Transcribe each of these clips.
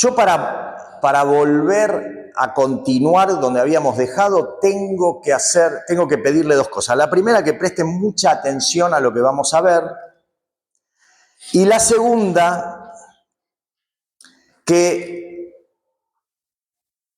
Yo para volver a continuar donde habíamos dejado, tengo que pedirle dos cosas. La primera, que presten mucha atención a lo que vamos a ver. Y la segunda, que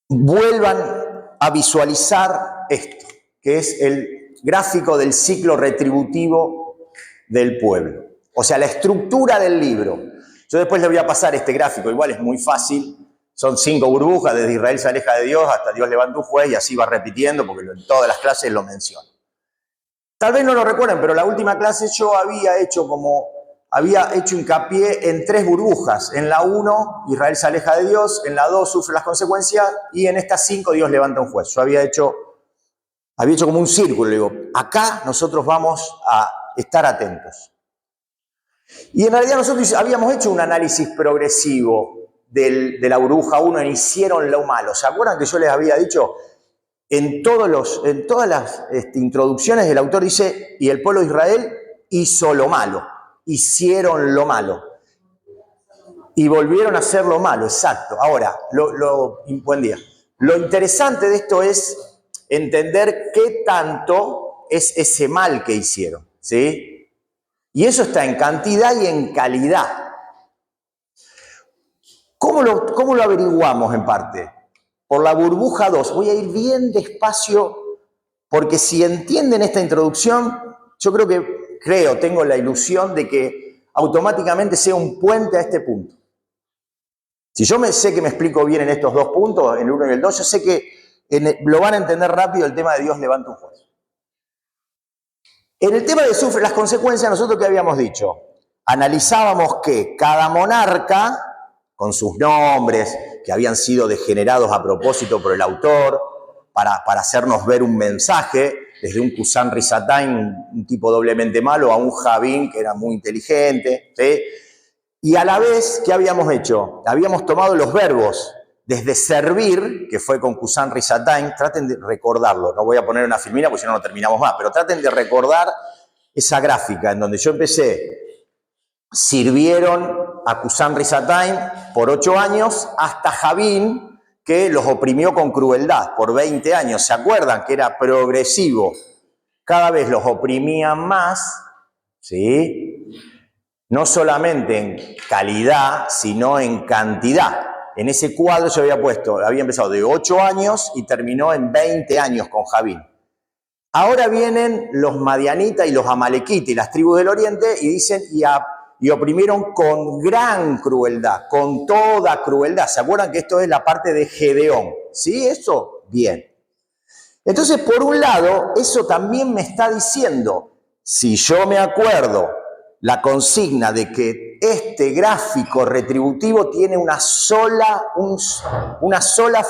vuelvan a visualizar esto, que es el gráfico del ciclo retributivo del pueblo. O sea, la estructura del libro. Yo después le voy a pasar este gráfico, igual es muy fácil. Son 5 burbujas, desde Israel se aleja de Dios hasta Dios levanta un juez, y así va repitiendo, porque en todas las clases lo menciono. Tal vez no lo recuerden, pero la última clase yo había hecho hincapié en 3 burbujas. En la 1, Israel se aleja de Dios, en la 2, sufre las consecuencias, y en estas 5, Dios levanta un juez. Yo había hecho como un círculo, digo, acá nosotros vamos a estar atentos. Y en realidad nosotros habíamos hecho un análisis progresivo de la burbuja 1 en hicieron lo malo. ¿Se acuerdan que yo les había dicho? En todas las introducciones el autor dice, y el pueblo de Israel hizo lo malo, hicieron lo malo. Y volvieron a hacer lo malo, exacto. Ahora, buen día. Lo interesante de esto es entender qué tanto es ese mal que hicieron, ¿sí? Y eso está en cantidad y en calidad. ¿Cómo lo averiguamos en parte? Por la burbuja 2. Voy a ir bien despacio, porque si entienden esta introducción, yo tengo la ilusión de que automáticamente sea un puente a este punto. Si yo sé que me explico bien en estos 2 puntos, en el 1 y el 2, yo sé que lo van a entender rápido el tema de Dios levanta un juez. En el tema de sufre las consecuencias, nosotros ¿qué habíamos dicho? Analizábamos que cada monarca, con sus nombres, que habían sido degenerados a propósito por el autor, para hacernos ver un mensaje, desde un Cusán Rizatayn, un tipo doblemente malo, a un Javín, que era muy inteligente, ¿sí? Y a la vez, ¿qué habíamos hecho? Habíamos tomado los verbos, desde servir, que fue con Cusán Rizatayn, traten de recordarlo, no voy a poner una filmina porque si no, no terminamos más, pero traten de recordar esa gráfica en donde yo empecé, sirvieron a Cusán Rizatayn por 8 años, hasta Javín, que los oprimió con crueldad por 20 años. ¿Se acuerdan que era progresivo? Cada vez los oprimían más, ¿sí? No solamente en calidad, sino en cantidad. En ese cuadro yo había empezado de 8 años y terminó en 20 años con Javín. Ahora vienen los madianitas y los amalequitas y las tribus del oriente y dicen, y oprimieron con gran crueldad, con toda crueldad. ¿Se acuerdan que esto es la parte de Gedeón? ¿Sí? ¿Eso? Bien. Entonces, por un lado, eso también me está diciendo, si yo me acuerdo la consigna de que este gráfico retributivo tiene una sola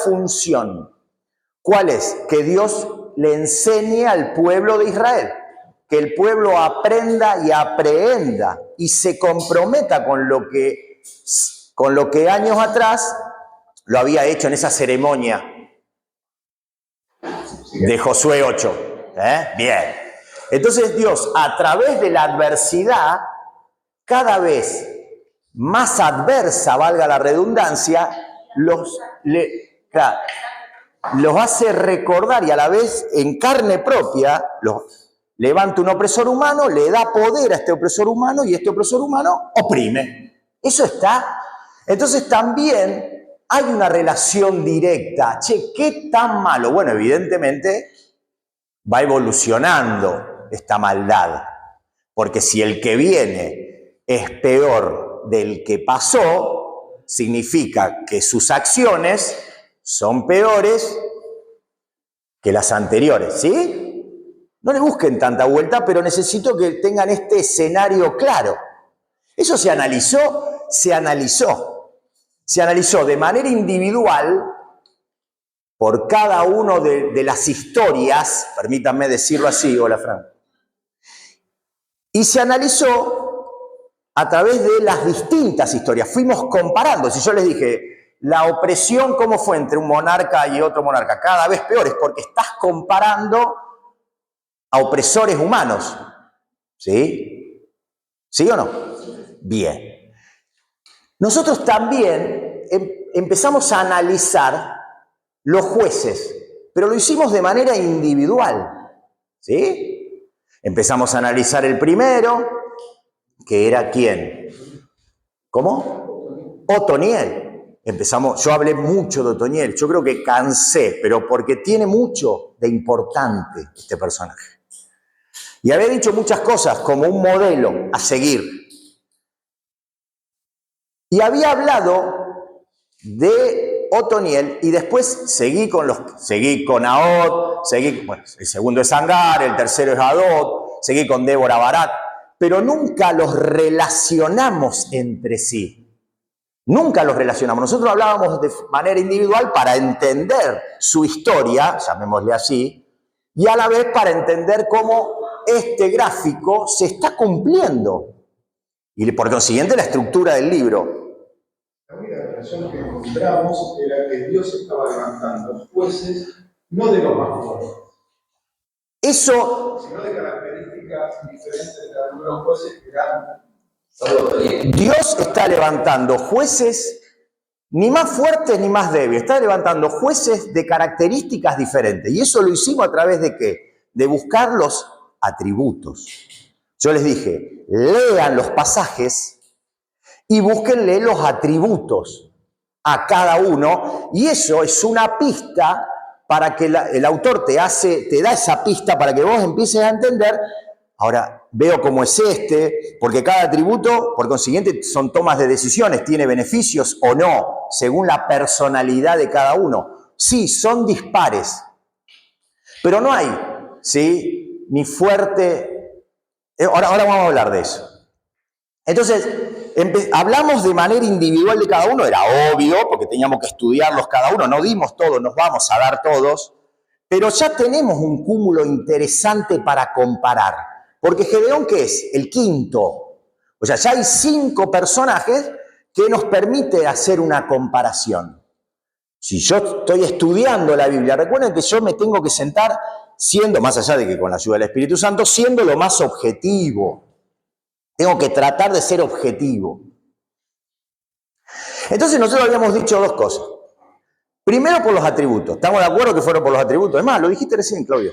función. ¿Cuál es? Que Dios le enseñe al pueblo de Israel, que el pueblo aprenda y aprehenda y se comprometa con lo que años atrás lo había hecho en esa ceremonia de Josué 8. Bien. Entonces Dios, a través de la adversidad, cada vez más adversa, valga la redundancia, los hace recordar y a la vez en carne propia levanta un opresor humano, le da poder a este opresor humano y este opresor humano oprime. Eso está. Entonces también hay una relación directa. Che, ¿qué tan malo? Bueno, evidentemente va evolucionando esta maldad, porque si el que viene es peor del que pasó, significa que sus acciones son peores que las anteriores, ¿sí? No le busquen tanta vuelta, pero necesito que tengan este escenario claro. Eso se analizó de manera individual por cada uno de las historias, permítanme decirlo así, hola Fran, y se analizó a través de las distintas historias. Fuimos comparando. Si yo les dije, la opresión, ¿cómo fue entre un monarca y otro monarca? Cada vez peor, es porque estás comparando a opresores humanos. ¿Sí? ¿Sí o no? Bien. Nosotros también empezamos a analizar los jueces, pero lo hicimos de manera individual, ¿sí? Empezamos a analizar el primero, que era ¿quién? ¿Cómo? Otoniel. Yo hablé mucho de Otoniel, yo creo que cansé, pero porque tiene mucho de importante este personaje. Y había dicho muchas cosas como un modelo a seguir. Y había hablado de Otoniel y después seguí con Ahod, bueno, el segundo es Angar, el tercero es Hadod, seguí con Débora Barat, pero nunca los relacionamos entre sí. Nunca los relacionamos. Nosotros hablábamos de manera individual para entender su historia, llamémosle así, y a la vez para entender cómo este gráfico se está cumpliendo. Y por consiguiente la estructura del libro. La única relación que encontramos era que Dios estaba levantando jueces, no de los más fuertes. Eso, sino de características diferentes de cada uno de los jueces que eran. Dios está levantando jueces ni más fuertes ni más débiles. Está levantando jueces de características diferentes. Y eso lo hicimos a través de ¿qué? De buscar los atributos. Yo les dije, lean los pasajes y búsquenle los atributos a cada uno. Y eso es una pista para que el autor te da esa pista para que vos empieces a entender. Ahora, veo cómo es porque cada atributo, por consiguiente, son tomas de decisiones, tiene beneficios o no, según la personalidad de cada uno. Sí, son dispares, pero no hay, ¿sí? Ni fuerte. Ahora vamos a hablar de eso. Entonces, hablamos de manera individual de cada uno, era obvio, porque teníamos que estudiarlos cada uno, no dimos todos, nos vamos a dar todos, pero ya tenemos un cúmulo interesante para comparar. Porque Gedeón, ¿qué es? El quinto. O sea, ya hay 5 personajes que nos permite hacer una comparación. Si yo estoy estudiando la Biblia, recuerden que yo me tengo que sentar siendo, más allá de que con la ayuda del Espíritu Santo, siendo lo más objetivo. Tengo que tratar de ser objetivo. Entonces nosotros habíamos dicho 2 cosas. Primero por los atributos. ¿Estamos de acuerdo que fueron por los atributos? Es más, lo dijiste recién, Claudio.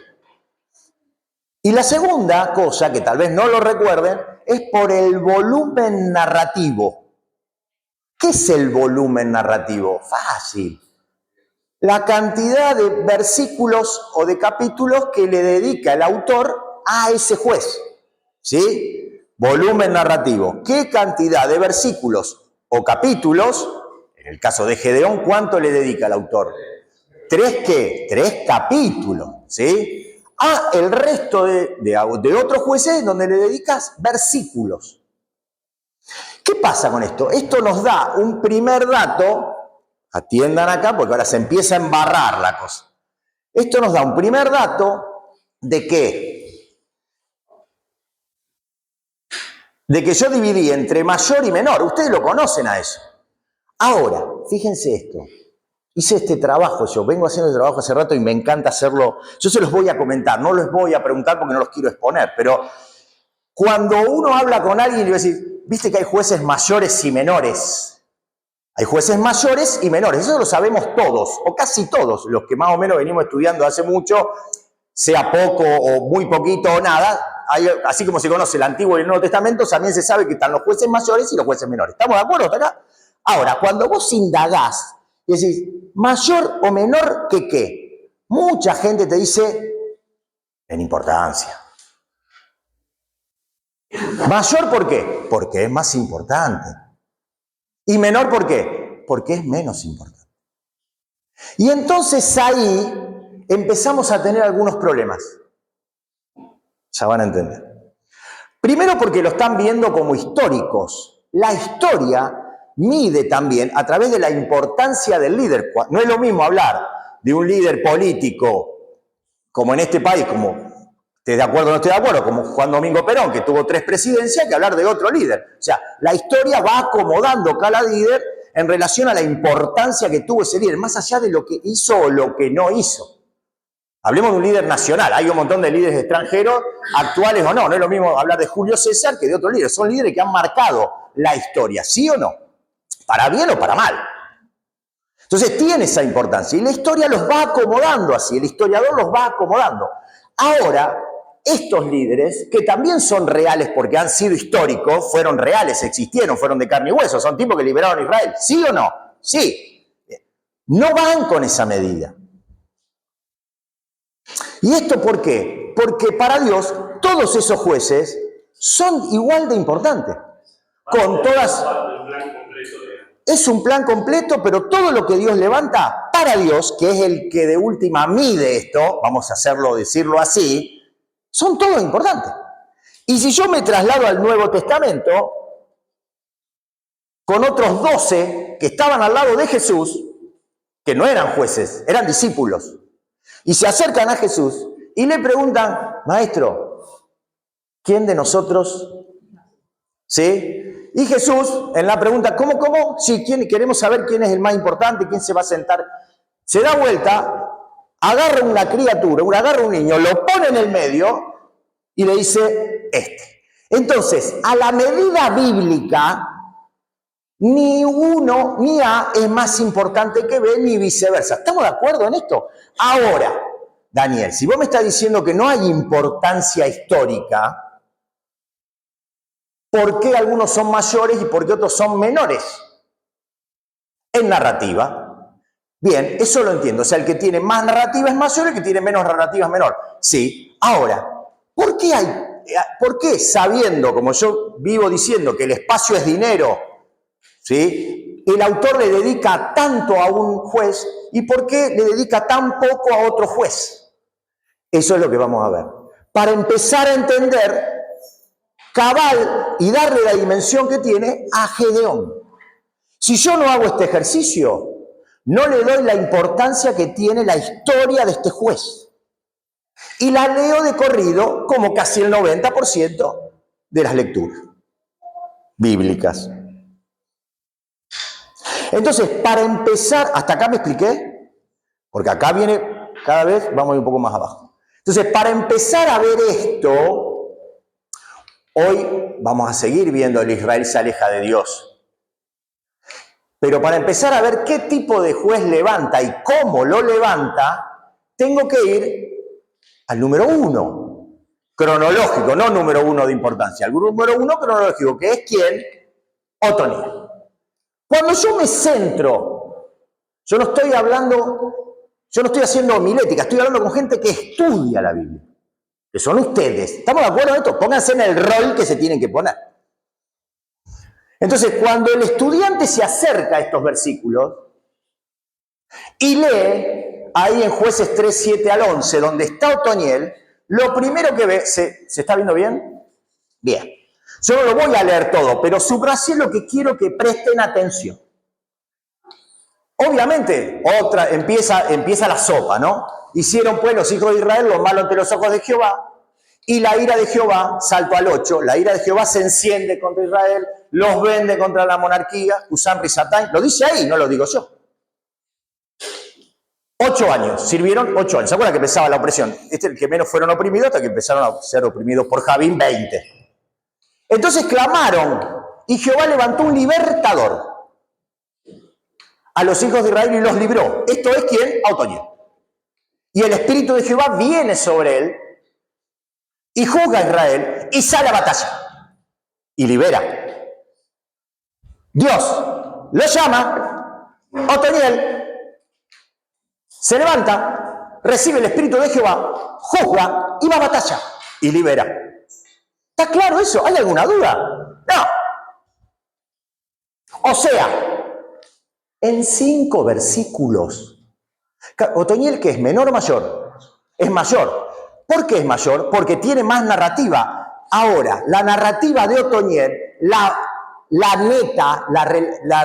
Y la segunda cosa, que tal vez no lo recuerden, es por el volumen narrativo. ¿Qué es el volumen narrativo? Fácil. La cantidad de versículos o de capítulos que le dedica el autor a ese juez. ¿Sí? Volumen narrativo. ¿Qué cantidad de versículos o capítulos, en el caso de Gedeón, cuánto le dedica el autor? 3 ¿qué? 3 capítulos, ¿sí? El resto de otros jueces donde le dedicas versículos. ¿Qué pasa con esto? Esto nos da un primer dato, atiendan acá porque ahora se empieza a embarrar la cosa. Esto nos da un primer dato de que yo dividí entre mayor y menor. Ustedes lo conocen a eso. Ahora, fíjense esto. Hice este trabajo, yo vengo haciendo el trabajo hace rato y me encanta hacerlo. Yo se los voy a comentar, no les voy a preguntar porque no los quiero exponer, pero cuando uno habla con alguien y le va a decir, viste que hay jueces mayores y menores. Hay jueces mayores y menores, eso lo sabemos todos, o casi todos, los que más o menos venimos estudiando hace mucho, sea poco o muy poquito o nada, así como se conoce el Antiguo y el Nuevo Testamento, también se sabe que están los jueces mayores y los jueces menores. ¿Estamos de acuerdo hasta acá? Ahora, cuando vos indagás y decís, ¿mayor o menor que qué? Mucha gente te dice, en importancia. ¿Mayor por qué? Porque es más importante. ¿Y menor por qué? Porque es menos importante. Y entonces ahí empezamos a tener algunos problemas. Ya van a entender. Primero porque lo están viendo como históricos. La historia mide también a través de la importancia del líder. No es lo mismo hablar de un líder político como en este país, como esté de acuerdo o no esté de acuerdo, como Juan Domingo Perón, que tuvo 3 presidencias, que hablar de otro líder. O sea, la historia va acomodando cada líder en relación a la importancia que tuvo ese líder, más allá de lo que hizo o lo que no hizo. Hablemos de un líder nacional. Hay un montón de líderes extranjeros, actuales o no. No es lo mismo hablar de Julio César que de otro líder. Son líderes que han marcado la historia, ¿sí o no? Para bien o para mal. Entonces tiene esa importancia. Y la historia los va acomodando así, el historiador los va acomodando. Ahora, estos líderes, que también son reales porque han sido históricos, fueron reales, existieron, fueron de carne y hueso, son tipos que liberaron a Israel. ¿Sí o no? Sí. No van con esa medida. ¿Y esto por qué? Porque para Dios todos esos jueces son igual de importantes. Con todas... Es un plan completo, pero todo lo que Dios levanta para Dios, que es el que de última mide esto, vamos a decirlo así, son todos importantes. Y si yo me traslado al Nuevo Testamento, con otros 12 que estaban al lado de Jesús, que no eran jueces, eran discípulos, y se acercan a Jesús y le preguntan, maestro, ¿quién de nosotros? ¿Sí? Y Jesús, en la pregunta, ¿cómo? Sí, queremos saber quién es el más importante, quién se va a sentar. Se da vuelta, agarra una criatura, agarra un niño, lo pone en el medio y le dice, este. Entonces, a la medida bíblica, ni uno ni A es más importante que B, ni viceversa. ¿Estamos de acuerdo en esto? Ahora, Daniel, si vos me estás diciendo que no hay importancia histórica, ¿por qué algunos son mayores y por qué otros son menores? En narrativa. Bien, eso lo entiendo. O sea, el que tiene más narrativa es mayor, el que tiene menos narrativa es menor. Sí. Ahora, ¿por qué sabiendo, como yo vivo diciendo, que el espacio es dinero, ¿sí?, el autor le dedica tanto a un juez y por qué le dedica tan poco a otro juez? Eso es lo que vamos a ver. Para empezar a entender cabal y darle la dimensión que tiene a Gedeón. Si yo no hago este ejercicio, no le doy la importancia que tiene la historia de este juez. Y la leo de corrido como casi el 90% de las lecturas bíblicas. Entonces, para empezar, ¿hasta acá me expliqué? Porque acá viene, cada vez vamos a ir un poco más abajo. Entonces, para empezar a ver esto, hoy vamos a seguir viendo el Israel se aleja de Dios. Pero para empezar a ver qué tipo de juez levanta y cómo lo levanta, tengo que ir al número 1, cronológico, no número 1 de importancia, al número 1 cronológico, que es ¿quién? Otoniel. Cuando yo me centro, yo no estoy haciendo homilética, estoy hablando con gente que estudia la Biblia, que son ustedes. ¿Estamos de acuerdo en esto? Pónganse en el rol que se tienen que poner. Entonces, cuando el estudiante se acerca a estos versículos y lee ahí en Jueces 3, 7 al 11, donde está Otoniel, lo primero que ve, ¿se está viendo bien? Bien. Yo no lo voy a leer todo, pero subrayé lo que quiero que presten atención. Obviamente, empieza la sopa, ¿no? Hicieron pues los hijos de Israel lo malo ante los ojos de Jehová, y la ira de Jehová, salto al 8, la ira de Jehová se enciende contra Israel, los vende contra la monarquía, Husam Risatán, lo dice ahí, no lo digo yo. 8 años, sirvieron 8 años. ¿Se acuerdan que empezaba la opresión? Este es el que menos fueron oprimidos hasta que empezaron a ser oprimidos por Javín, 20. Entonces clamaron y Jehová levantó un libertador a los hijos de Israel y los libró. Esto es ¿quién? Otoniel. Y el espíritu de Jehová viene sobre él y juzga a Israel y sale a batalla y libera. Dios lo llama, Otoniel se levanta, recibe el espíritu de Jehová, juzga y va a batalla y libera. ¿Está claro eso? ¿Hay alguna duda? No. O sea, en 5 versículos, Otoniel, ¿qué es? ¿Menor o mayor? Es mayor. ¿Por qué es mayor? Porque tiene más narrativa. Ahora, la narrativa de Otoniel, la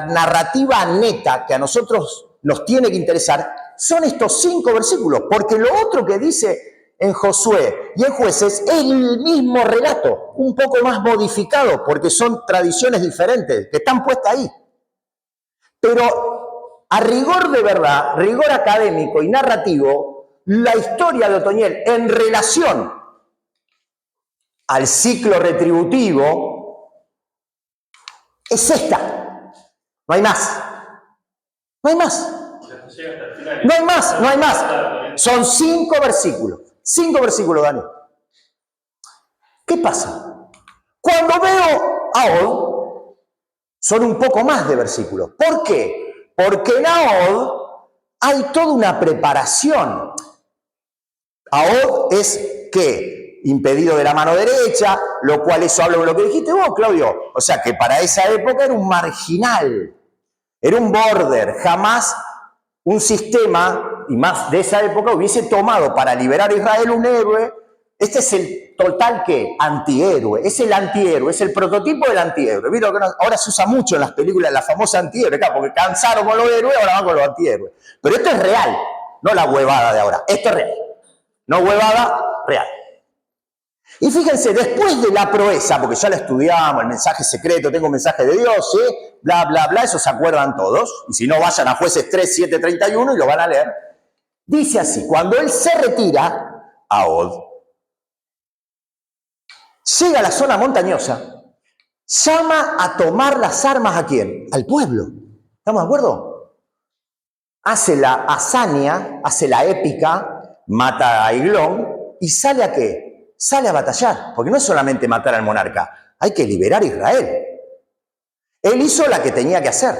narrativa neta que a nosotros nos tiene que interesar, son estos 5 versículos, porque lo otro que dice en Josué y en Jueces es el mismo relato, un poco más modificado, porque son tradiciones diferentes que están puestas ahí. Pero a rigor de verdad, rigor académico y narrativo, la historia de Otoniel en relación al ciclo retributivo es esta. No hay más. No hay más. No hay más, no hay más. Son 5 versículos. 5 versículos, Dani. ¿Qué pasa? Cuando veo a Od, son un poco más de versículos. ¿Por qué? Porque en Od hay toda una preparación. Od es ¿qué? Impedido de la mano derecha, lo cual eso habla de lo que dijiste vos, Claudio. O sea que para esa época era un marginal, era un border. Jamás un sistema, y más de esa época, hubiese tomado para liberar a Israel un héroe. Este es el total, ¿qué? Antihéroe. Es el antihéroe, es el prototipo del antihéroe. ¿Vieron que ahora se usa mucho en las películas la famosa antihéroe? Claro, porque cansaron con los héroes, ahora van con los antihéroes. Pero esto es real, no la huevada de ahora. Esto es real. No huevada, real. Y fíjense, después de la proeza, porque ya la estudiamos, el mensaje secreto, tengo un mensaje de Dios, ¿sí? Bla, bla, bla, eso se acuerdan todos. Y si no, vayan a Jueces 3, 7, 31 y lo van a leer. Dice así, cuando él se retira, a Od, llega a la zona montañosa, llama a tomar las armas ¿a quién? Al pueblo. ¿Estamos de acuerdo? Hace la hazaña, hace la épica, mata a Eglón y sale ¿a qué? Sale a batallar, porque no es solamente matar al monarca, hay que liberar a Israel. Él hizo la que tenía que hacer,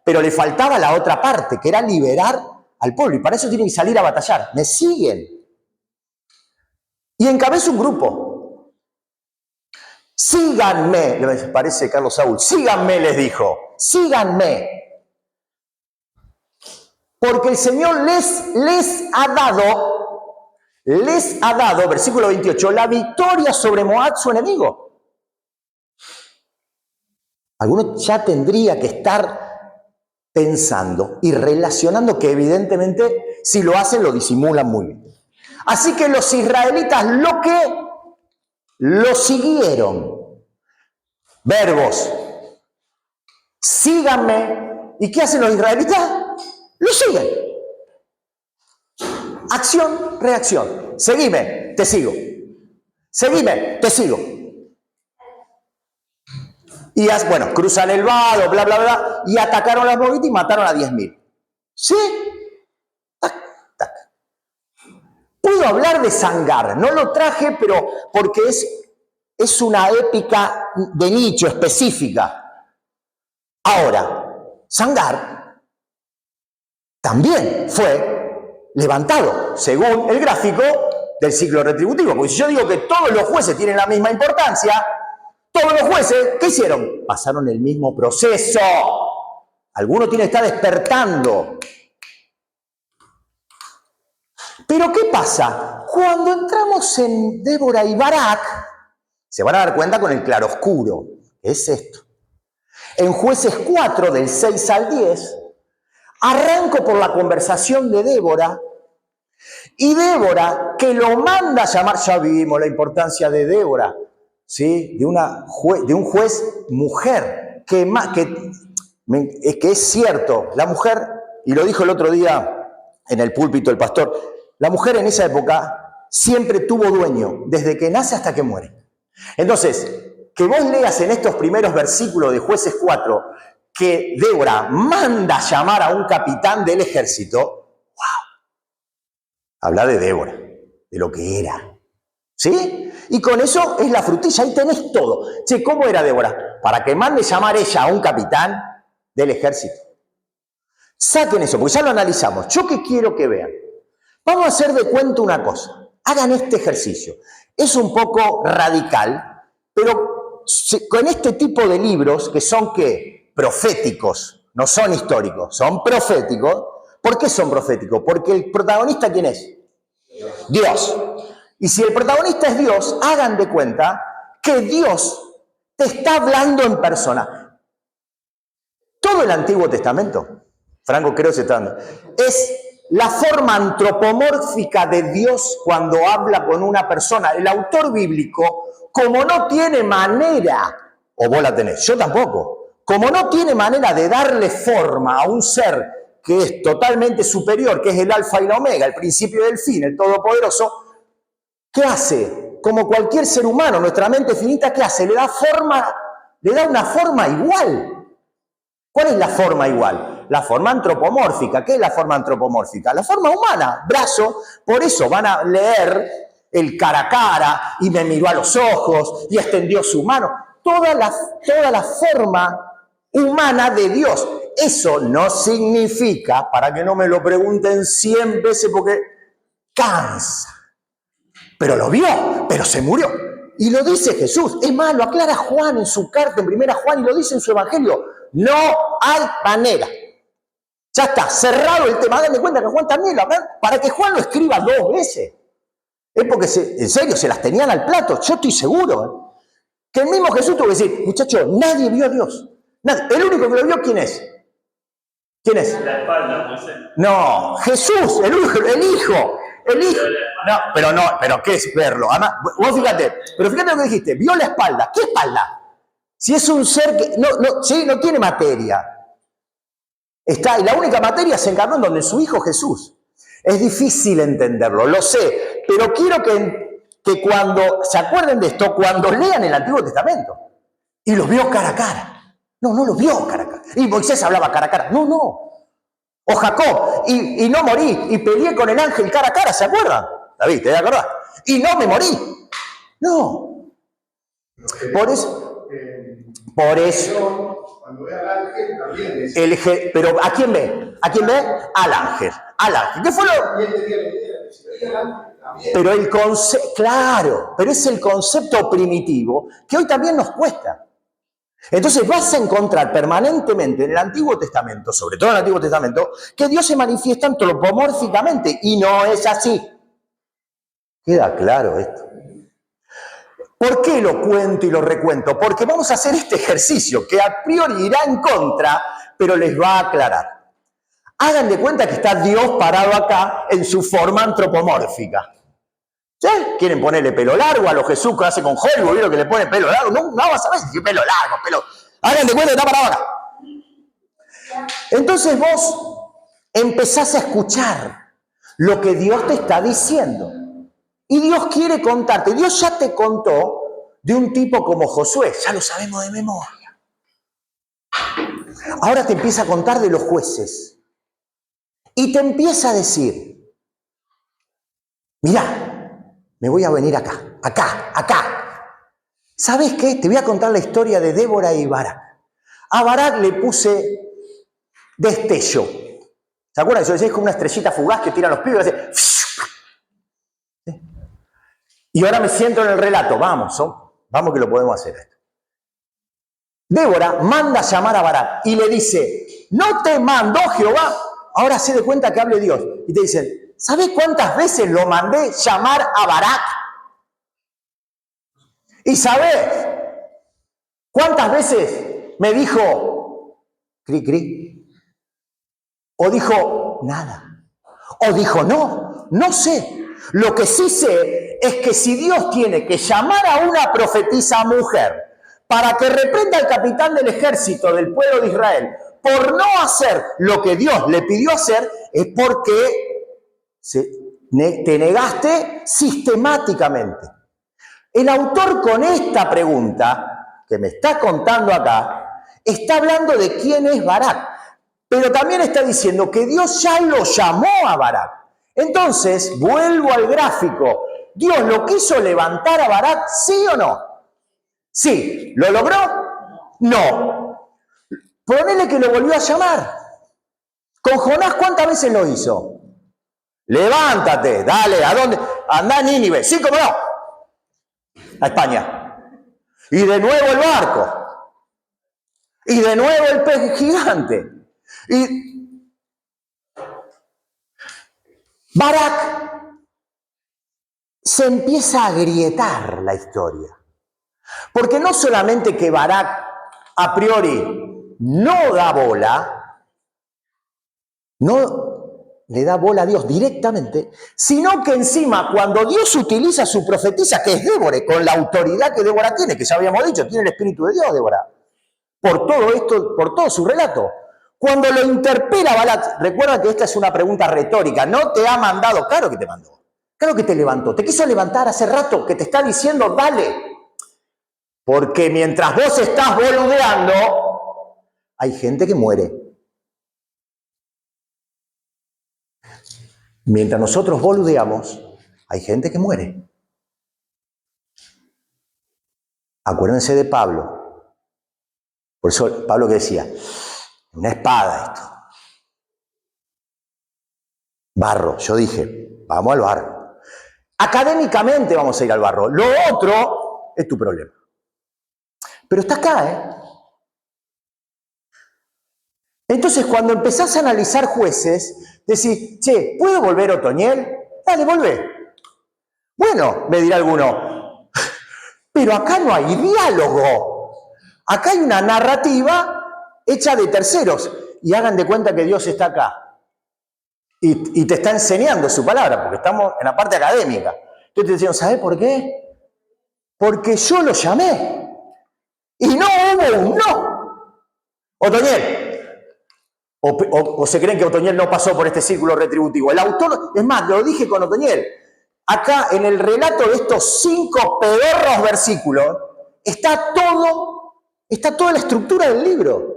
pero le faltaba la otra parte, que era liberar al pueblo, y para eso tiene que salir a batallar. ¿Me siguen? Y encabeza un grupo. Síganme, le parece Carlos Saúl, síganme, les dijo, síganme. Porque el Señor les ha dado, versículo 28, la victoria sobre Moab, su enemigo. Alguno ya tendría que estar pensando y relacionando que evidentemente si lo hacen lo disimulan muy bien. Así que los israelitas lo siguieron. Verbos. Síganme. ¿Y qué hacen los israelitas? Lo siguen. Acción, reacción. Seguime, te sigo. Seguime, te sigo. Y bueno, cruzan el vado, bla, bla, bla, y atacaron a los moabitas y mataron a 10.000. ¿Sí? Tac, tac. Puedo hablar de Sangar, no lo traje, pero porque es una épica de nicho específica. Ahora, Sangar también fue levantado, según el gráfico del ciclo retributivo. Porque si yo digo que todos los jueces tienen la misma importancia, todos los jueces, ¿qué hicieron? Pasaron el mismo proceso. Alguno tiene que estar despertando. Pero ¿qué pasa? Cuando entramos en Débora y Barak, se van a dar cuenta con el claroscuro. ¿Qué es esto? En Jueces 4, del 6 al 10, arranco por la conversación de Débora, y Débora, que lo manda a llamar, ya vimos la importancia de Débora, ¿sí? de un juez mujer, que es cierto, la mujer, y lo dijo el otro día en el púlpito el pastor, la mujer en esa época siempre tuvo dueño, desde que nace hasta que muere. Entonces, que vos leas en estos primeros versículos de Jueces 4 que Débora manda llamar a un capitán del ejército, ¡wow! Habla de Débora, de lo que era. ¿Sí? Y con eso es la frutilla, ahí tenés todo. Che, ¿cómo era Débora? Para que mande llamar ella a un capitán del ejército. Saquen eso, porque ya lo analizamos. Yo que quiero que vean. Vamos a hacer de cuenta una cosa. Hagan este ejercicio. Es un poco radical, pero con este tipo de libros, que son, ¿qué? Proféticos, no son históricos, son proféticos. ¿Por qué son proféticos? Porque el protagonista, ¿quién es? Dios. Y si el protagonista es Dios, hagan de cuenta que Dios te está hablando en persona. Todo el Antiguo Testamento, Franco creo que se está dando, es la forma antropomórfica de Dios cuando habla con una persona. El autor bíblico, como no tiene manera, o vos la tenés, yo tampoco, como no tiene manera de darle forma a un ser que es totalmente superior, que es el alfa y la omega, el principio y el fin, el todopoderoso, ¿qué hace? Como cualquier ser humano, nuestra mente finita, ¿qué hace? Le da una forma igual. ¿Cuál es la forma igual? la forma antropomórfica. ¿Qué es la forma antropomórfica? La forma humana, brazo. Por eso van a leer el cara a cara y me miró a los ojos y extendió su mano. Toda la forma humana de Dios. Eso no significa, para que no me lo pregunten 100 veces porque cansa. Pero lo vio, pero se murió. Y lo dice Jesús. Es más, lo aclara Juan en su carta, en 1 Juan, y lo dice en su evangelio. No hay manera. Ya está, cerrado el tema. Háganme cuenta que Juan también lo habla. Para que Juan lo escriba 2 veces. Es porque, en serio, se las tenían al plato. Yo estoy seguro. Que el mismo Jesús tuvo que decir, muchachos, nadie vio a Dios. Nadie. El único que lo vio, ¿quién es? ¿Quién es? La espalda, no sé. No, Jesús, el Hijo. No, pero ¿qué es verlo? Además, vos fíjate lo que dijiste, vio la espalda. ¿Qué espalda? Si es un ser que no tiene materia. Está, y la única materia se encarnó en donde su Hijo Jesús. Es difícil entenderlo, lo sé, pero quiero que cuando se acuerden de esto, cuando lean el Antiguo Testamento, y los vio cara a cara. No los vio cara a cara. Y Moisés hablaba cara a cara. No. O Jacob, y no morí, y peleé con el ángel cara a cara, ¿se acuerdan? David, ¿te acordás? Y no me morí. No. Por eso. Cuando ve al ángel también es. Pero ¿a quién ve? ¿A quién ve? Al ángel. ¿Qué fue lo? Pero el concepto, claro, pero es el concepto primitivo que hoy también nos cuesta. Entonces vas a encontrar permanentemente en el Antiguo Testamento, sobre todo en el Antiguo Testamento, que Dios se manifiesta antropomórficamente y no es así. ¿Queda claro esto? ¿Por qué lo cuento y lo recuento? Porque vamos a hacer este ejercicio que a priori irá en contra, pero les va a aclarar. Hagan de cuenta que está Dios parado acá en su forma antropomórfica. ¿Sí? ¿Quieren ponerle pelo largo a lo Jesús que hace con Hollywood? ¿Vieron que le pone pelo largo? No vas a ver si pelo largo, Hagan de cuenta que está parado acá. Entonces vos empezás a escuchar lo que Dios te está diciendo. Y Dios quiere contarte. Dios ya te contó de un tipo como Josué. Ya lo sabemos de memoria. Ahora te empieza a contar de los jueces. Y te empieza a decir, mirá, me voy a venir acá. ¿Sabes qué? Te voy a contar la historia de Débora y Barak. A Barak le puse destello. ¿Se acuerdan? Eso es como una estrellita fugaz que tiran los pibes y hace... Y ahora me siento en el relato. Vamos que lo podemos hacer esto. Débora manda a llamar a Barak y le dice, no te mandó Jehová. Ahora se de cuenta que hable Dios. Y te dicen, ¿sabés cuántas veces lo mandé llamar a Barak? ¿Y sabés cuántas veces me dijo, cri, cri? O dijo, nada. O dijo, no sé. Lo que sí sé es que si Dios tiene que llamar a una profetisa mujer para que reprenda al capitán del ejército del pueblo de Israel por no hacer lo que Dios le pidió hacer, es porque te negaste sistemáticamente. El autor con esta pregunta que me está contando acá, está hablando de quién es Barak, pero también está diciendo que Dios ya lo llamó a Barak. Entonces, vuelvo al gráfico. ¿Dios lo quiso levantar a Barak, sí o no? Sí. ¿Lo logró? No. Ponele que lo volvió a llamar. Con Jonás, ¿cuántas veces lo hizo? Levántate, dale, ¿a dónde? Andá a Nínive, ¿sí cómo no? A España. Y de nuevo el barco. Y de nuevo el pez gigante. Y Barak se empieza a agrietar la historia. Porque no solamente que Barak a priori no da bola, no le da bola a Dios directamente, sino que encima cuando Dios utiliza a su profetisa, que es Débora, con la autoridad que Débora tiene, que ya habíamos dicho, tiene el Espíritu de Dios, Débora, por todo esto, por todo su relato. Cuando lo interpela Barak, recuerda que esta es una pregunta retórica, ¿no te ha mandado? Claro que te mandó, claro que te levantó, te quiso levantar hace rato, que te está diciendo, dale. Porque mientras vos estás boludeando, hay gente que muere. Mientras nosotros boludeamos, hay gente que muere. Acuérdense de Pablo. Por eso Pablo que decía, una espada esto. Barro, yo dije, vamos al barro. Académicamente vamos a ir al barro. Lo otro es tu problema. Pero está acá, ¿eh? Entonces, cuando empezás a analizar jueces, decís, che, ¿puedo volver Otoniel? Dale, volvé. Bueno, me dirá alguno, pero acá no hay diálogo. Acá hay una narrativa hecha de terceros. Y hagan de cuenta que Dios está acá. Y te está enseñando su palabra, porque estamos en la parte académica. Entonces te decían, ¿sabés por qué? Porque yo lo llamé. Y no hubo un no. Otoniel. O se creen que Otoniel no pasó por este círculo retributivo. El autor, es más, lo dije con Otoniel. Acá, en el relato de estos 5 pedorros versículos, está toda la estructura del libro.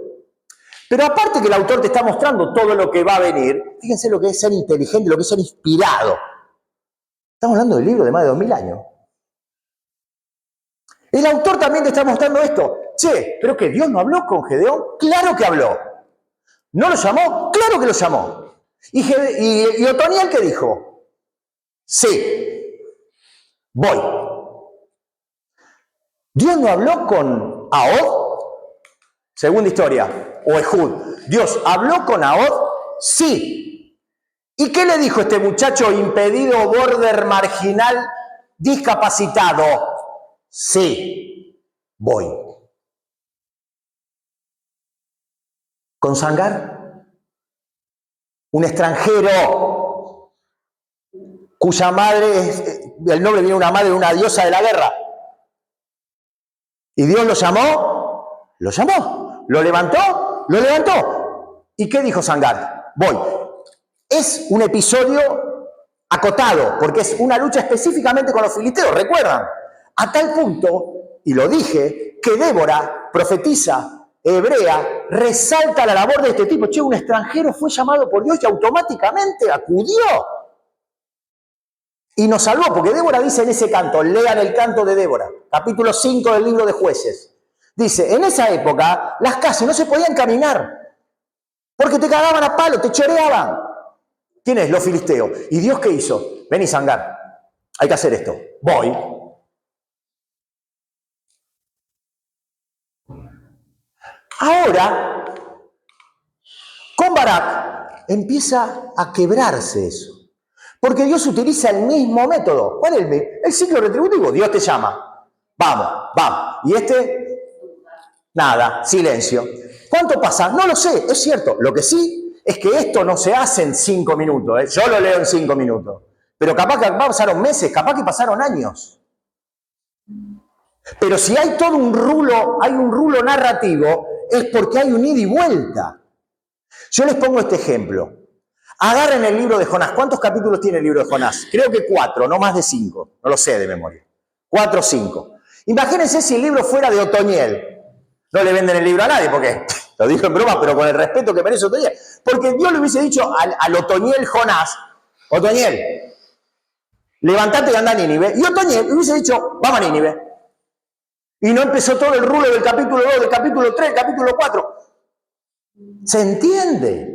Pero aparte que el autor te está mostrando todo lo que va a venir, fíjense lo que es ser inteligente, lo que es ser inspirado. Estamos hablando del libro de más de 2000 años. El autor también te está mostrando esto. Che, ¿pero que Dios no habló con Gedeón? Claro que habló. ¿No lo llamó? Claro que lo llamó. ¿Y Otoniel qué dijo? Sí, voy. ¿Dios no habló con Ahod? Segunda historia, o Ehud. ¿Dios habló con Ahod? Sí. ¿Y qué le dijo este muchacho impedido, border, marginal, discapacitado? Sí, voy. ¿Con Sangar? Un extranjero cuya madre, el nombre viene de una madre, una diosa de la guerra. ¿Y Dios lo llamó? Lo llamó. ¿Lo levantó? Lo levantó. ¿Y qué dijo Sangar? Voy. Es un episodio acotado, porque es una lucha específicamente con los filisteos, ¿recuerdan? A tal punto, y lo dije, que Débora, profetisa hebrea, resalta la labor de este tipo. Che, un extranjero fue llamado por Dios y automáticamente acudió. Y nos salvó, porque Débora dice en ese canto, lean el canto de Débora, capítulo 5 del libro de Jueces. Dice, en esa época las calles no se podían caminar, porque te cagaban a palo, te choreaban. ¿Quién es? Los filisteos. ¿Y Dios qué hizo? Vení, Sangar, hay que hacer esto. Voy. Ahora, con Barak, empieza a quebrarse eso. Porque Dios utiliza el mismo método. ¿Cuál es el ciclo retributivo? Dios te llama. Vamos, vamos. Y nada, silencio. ¿Cuánto pasa? No lo sé, es cierto. Lo que sí es que esto no se hace en 5 minutos. ¿Eh? Yo lo leo en 5 minutos. Pero capaz que pasaron meses, capaz que pasaron años. Pero si hay todo un rulo narrativo, es porque hay un ida y vuelta. Yo les pongo este ejemplo. Agarren el libro de Jonás. ¿Cuántos capítulos tiene el libro de Jonás? Creo que 4, no más de 5. No lo sé de memoria. 4 o 5. Imagínense si el libro fuera de Otoniel. No le venden el libro a nadie, porque lo digo en broma, pero con el respeto que merece Otoniel. Porque Dios le hubiese dicho al Otoniel Jonás, Otoniel, levantate y anda a Nínive. Y Otoniel le hubiese dicho, vamos a Nínive. Y no empezó todo el rulo del capítulo 2, del capítulo 3, del capítulo 4. ¿Se entiende?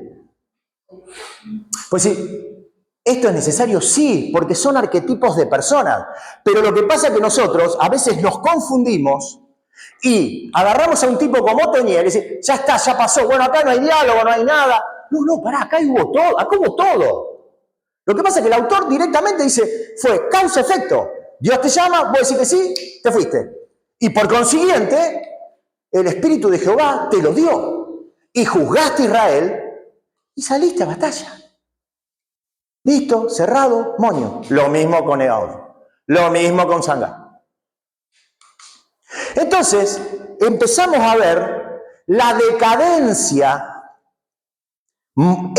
Pues sí, ¿esto es necesario? Sí, porque son arquetipos de personas. Pero lo que pasa es que nosotros a veces nos confundimos y agarramos a un tipo como Otoniel y decimos, ya está, ya pasó, bueno, acá no hay diálogo, no hay nada. No, pará, acá hubo todo. Lo que pasa es que el autor directamente dice, fue causa-efecto. Dios te llama, vos decís que sí, te fuiste. Y por consiguiente, el Espíritu de Jehová te lo dio. Y juzgaste a Israel y saliste a batalla. Listo, cerrado, moño. Lo mismo con Ehud. Lo mismo con Sangar. Entonces, empezamos a ver la decadencia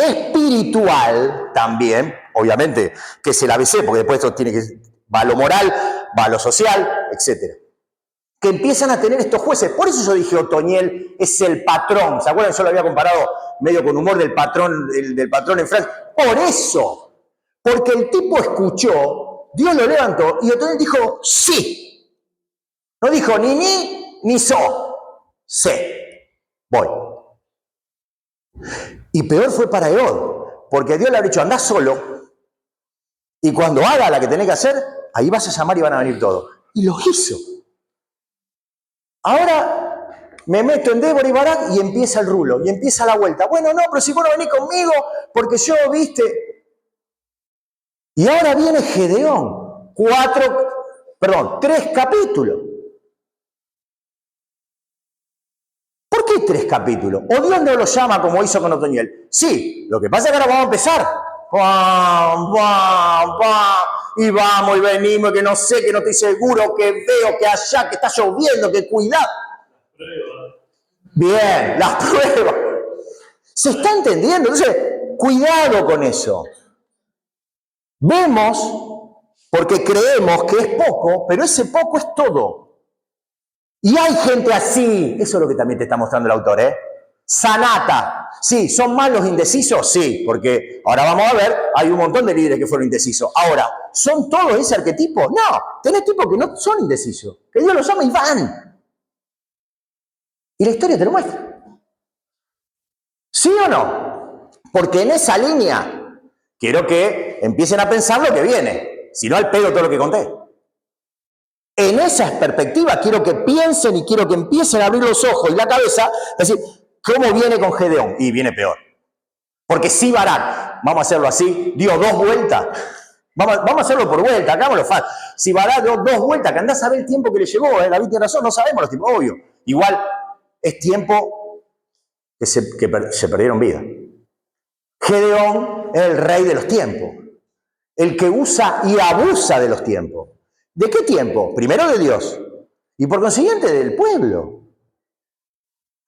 espiritual también, obviamente, que es el ABC, porque después esto tiene que va a lo moral, va a lo social, etc. Que empiezan a tener estos jueces. Por eso yo dije Otoniel es el patrón. ¿Se acuerdan? Yo lo había comparado medio con humor del patrón en Francia. Por eso. Porque el tipo escuchó, Dios lo levantó y Otoniel dijo, sí. No dijo ni so. Sí. Voy. Y peor fue para Ehud, porque Dios le había dicho, andá solo, y cuando haga la que tenés que hacer, ahí vas a llamar y van a venir todos. Y lo hizo. Ahora me meto en Débora y Barak y empieza el rulo, y empieza la vuelta. Bueno, no, pero si vos no venís conmigo, porque yo, viste. Y ahora viene Gedeón, 3 capítulos. ¿Por qué 3 capítulos? ¿O Dios no lo llama como hizo con Otoniel? Sí, lo que pasa es que ahora vamos a empezar. ¡Pam, pam, pam! Y vamos y venimos, y que no sé, que no estoy seguro, que veo, que allá, que está lloviendo, que cuidado. Bien, las pruebas. ¿Se está entendiendo? Entonces, cuidado con eso. Vemos, porque creemos que es poco, pero ese poco es todo. Y hay gente así, eso es lo que también te está mostrando el autor, ¿eh? Sanata. Sí, ¿son más los indecisos? Sí, porque ahora vamos a ver, hay un montón de líderes que fueron indecisos. Ahora, ¿son todos ese arquetipo? No, tenés tipos que no son indecisos, que Dios los llama y van. Y la historia te lo muestra. ¿Sí o no? Porque en esa línea quiero que empiecen a pensar lo que viene, si no al pedo todo lo que conté. En esa perspectiva quiero que piensen y quiero que empiecen a abrir los ojos y la cabeza, es decir, ¿cómo viene con Gedeón? Y viene peor. Porque si Barak, vamos a hacerlo así, dio 2 vueltas, vamos a hacerlo por vuelta, hagámoslo fácil. Si Barak dio 2 vueltas, que andás a ver el tiempo que le llevó, David tiene razón, no sabemos los tiempos, obvio. Igual es tiempo que se perdieron vida. Gedeón es el rey de los tiempos, el que usa y abusa de los tiempos. ¿De qué tiempo? Primero de Dios y por consiguiente del pueblo.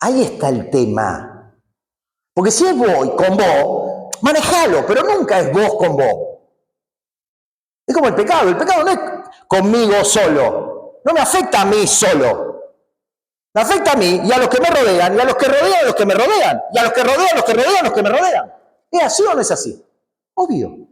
Ahí está el tema. Porque si es vos con vos, manejalo, pero nunca es vos con vos. Es como el pecado no es conmigo solo, no me afecta a mí solo. Me afecta a mí y a los que me rodean, y a los que rodean a los que me rodean, y a los que rodean a los que rodean a los que me rodean. ¿Es así o no es así? Obvio.